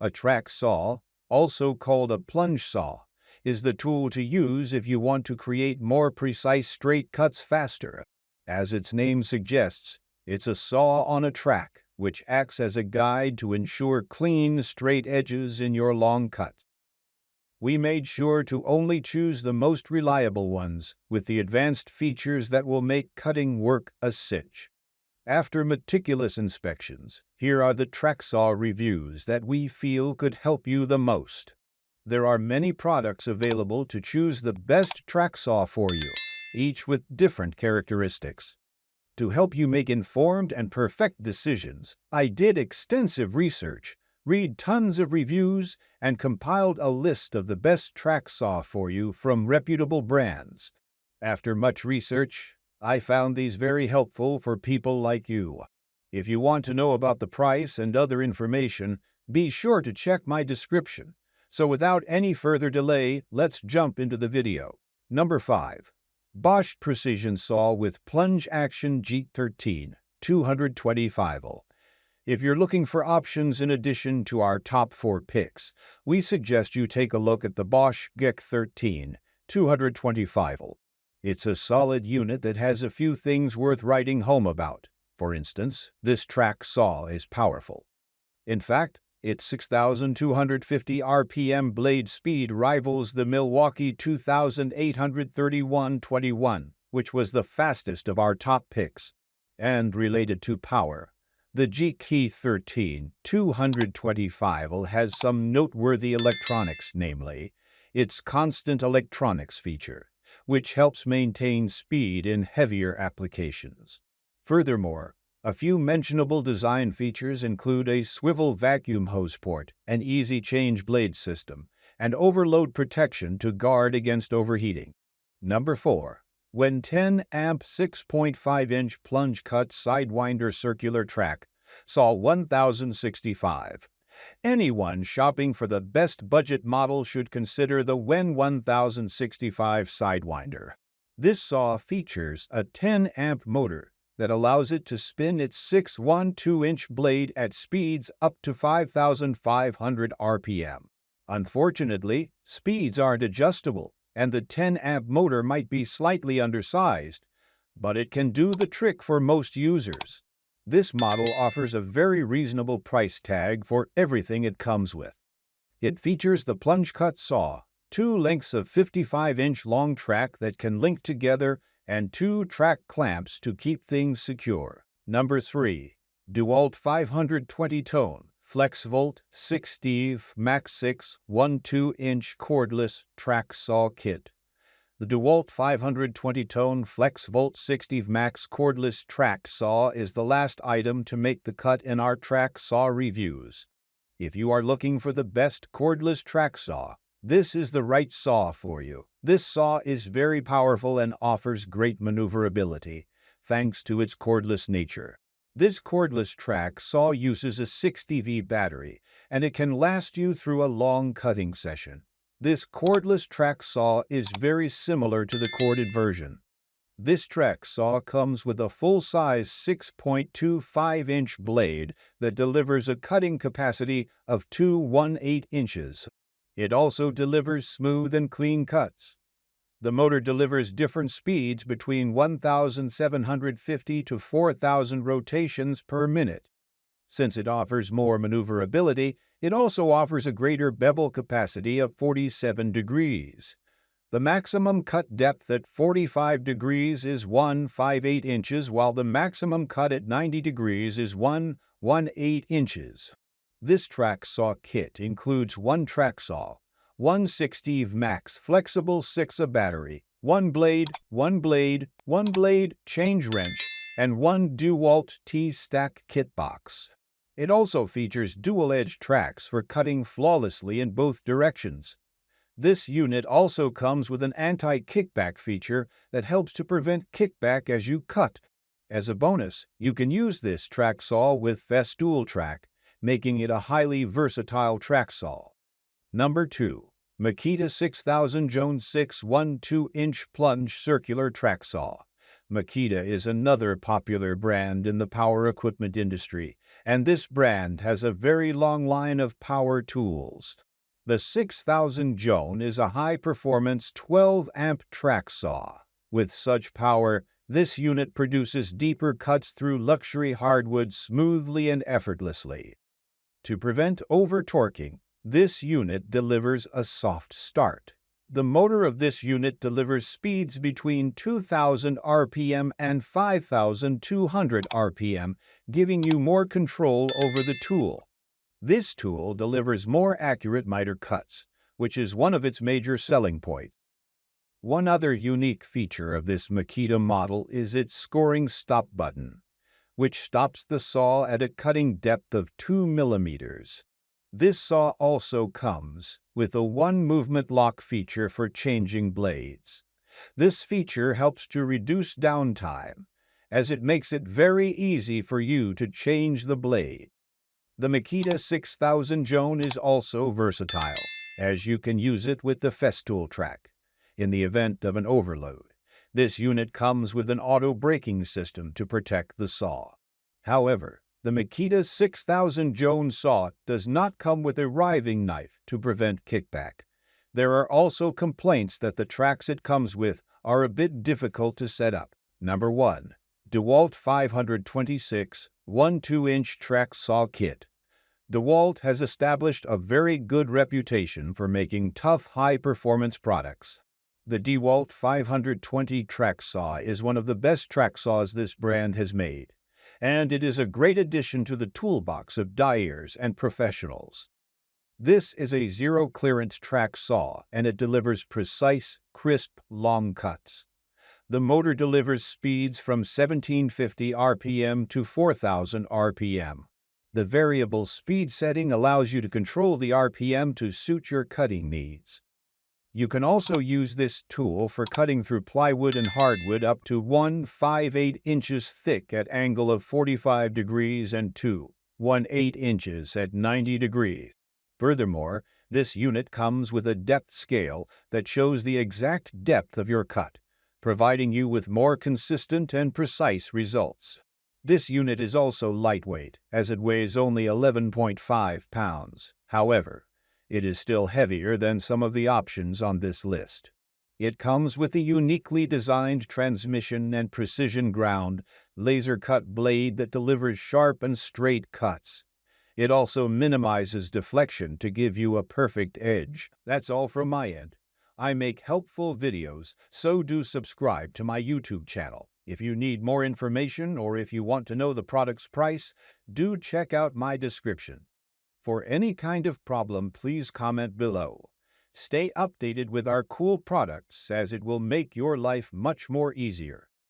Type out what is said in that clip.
A track saw, also called a plunge saw, is the tool to use if you want to create more precise straight cuts faster. As its name suggests, it's a saw on a track, which acts as a guide to ensure clean, straight edges in your long cuts. We made sure to only choose the most reliable ones, with the advanced features that will make cutting work a cinch. After meticulous inspections, here are the track saw reviews that we feel could help you the most. There are many products available to choose the best track saw for you, each with different characteristics. To help you make informed and perfect decisions, I did extensive research, read tons of reviews, and compiled a list of the best track saw for you from reputable brands. After much research, I found these very helpful for people like you. If you want to know about the price and other information, be sure to check my description. So without any further delay, let's jump into the video. Number 5. Bosch Precision Saw with Plunge Action G13 225V. If you're looking for options in addition to our top 4 picks, we suggest you take a look at the Bosch G13 225V. It's a solid unit that has a few things worth writing home about. For instance, this track saw is powerful. In fact, its 6,250 RPM blade speed rivals the Milwaukee 2831-21, which was the fastest of our top picks. And related to power, the G13 225V has some noteworthy electronics, namely, its constant electronics feature, which helps maintain speed in heavier applications. Furthermore, a few mentionable design features include a swivel vacuum hose port, an easy change blade system, and overload protection to guard against overheating. Number 4. When 10 amp 6.5-inch plunge cut Sidewinder circular track saw 1065. Anyone shopping for the best budget model should consider the WEN 1065 Sidewinder. This saw features a 10 amp motor that allows it to spin its 612-inch blade at speeds up to 5,500 RPM. Unfortunately, speeds aren't adjustable, and the 10 amp motor might be slightly undersized, but it can do the trick for most users. This model offers a very reasonable price tag for everything it comes with. It features the plunge cut saw, 2 lengths of 55-inch long track that can link together, and 2 track clamps to keep things secure. Number 3. DeWalt 520-tone Flexvolt 6-Steve Max 6 12-inch cordless track saw kit. The DeWalt 520-tone Flexvolt 6-Steve Max cordless track saw is the last item to make the cut in our track saw reviews. If you are looking for the best cordless track saw, this is the right saw for you. This saw is very powerful and offers great maneuverability, thanks to its cordless nature. This cordless track saw uses a 60V battery, and it can last you through a long cutting session. This cordless track saw is very similar to the corded version. This track saw comes with a full-size 6.25-inch blade that delivers a cutting capacity of 218 inches. It also delivers smooth and clean cuts. The motor delivers different speeds between 1,750 to 4,000 rotations per minute. Since it offers more maneuverability, it also offers a greater bevel capacity of 47 degrees. The maximum cut depth at 45 degrees is 158 inches, while the maximum cut at 90 degrees is 118 inches. This track saw kit includes 1 track saw, 1 6-Steve Max flexible 6A battery, 1 blade, change wrench, and 1 DeWalt T-Stack kit box. It also features dual-edge tracks for cutting flawlessly in both directions. This unit also comes with an anti-kickback feature that helps to prevent kickback as you cut. As a bonus, you can use this track saw with Festool track, making it a highly versatile track saw. Number 2. Makita 6000 Jones 6 12-inch plunge circular track saw. Makita is another popular brand in the power equipment industry, and this brand has a very long line of power tools. The 6000 Joan is a high-performance 12-amp track saw. With such power, this unit produces deeper cuts through luxury hardwood smoothly and effortlessly. To prevent over-torquing, this unit delivers a soft start. The motor of this unit delivers speeds between 2000 RPM and 5200 RPM, giving you more control over the tool. This tool delivers more accurate miter cuts, which is one of its major selling points. One other unique feature of this Makita model is its scoring stop button, which stops the saw at a cutting depth of 2 millimeters. This saw also comes with a one-movement lock feature for changing blades. This feature helps to reduce downtime, as it makes it very easy for you to change the blade. The Makita 6000 Joan is also versatile, as you can use it with the Festool track in the event of an overload. This unit comes with an auto braking system to protect the saw. However, the Makita 6000 Joan saw does not come with a riving knife to prevent kickback. There are also complaints that the tracks it comes with are a bit difficult to set up. Number 1. DeWalt 526 1/2-inch track saw kit. DeWalt has established a very good reputation for making tough, high-performance products. The DeWalt 520 track saw is one of the best track saws this brand has made, and it is a great addition to the toolbox of dyers and professionals. This is a zero-clearance track saw, and it delivers precise, crisp, long cuts. The motor delivers speeds from 1750 RPM to 4000 RPM. The variable speed setting allows you to control the RPM to suit your cutting needs. You can also use this tool for cutting through plywood and hardwood up to 1/5/8 inches thick at angle of 45 degrees and 2/1/8 inches at 90 degrees. Furthermore, this unit comes with a depth scale that shows the exact depth of your cut, providing you with more consistent and precise results. This unit is also lightweight, as it weighs only 11.5 pounds. However, it is still heavier than some of the options on this list. It comes with a uniquely designed transmission and precision ground laser-cut blade that delivers sharp and straight cuts. It also minimizes deflection to give you a perfect edge. That's all from my end. I make helpful videos, so do subscribe to my YouTube channel. If you need more information or if you want to know the product's price, do check out my description. For any kind of problem, please comment below. Stay updated with our cool products, as it will make your life much more easier.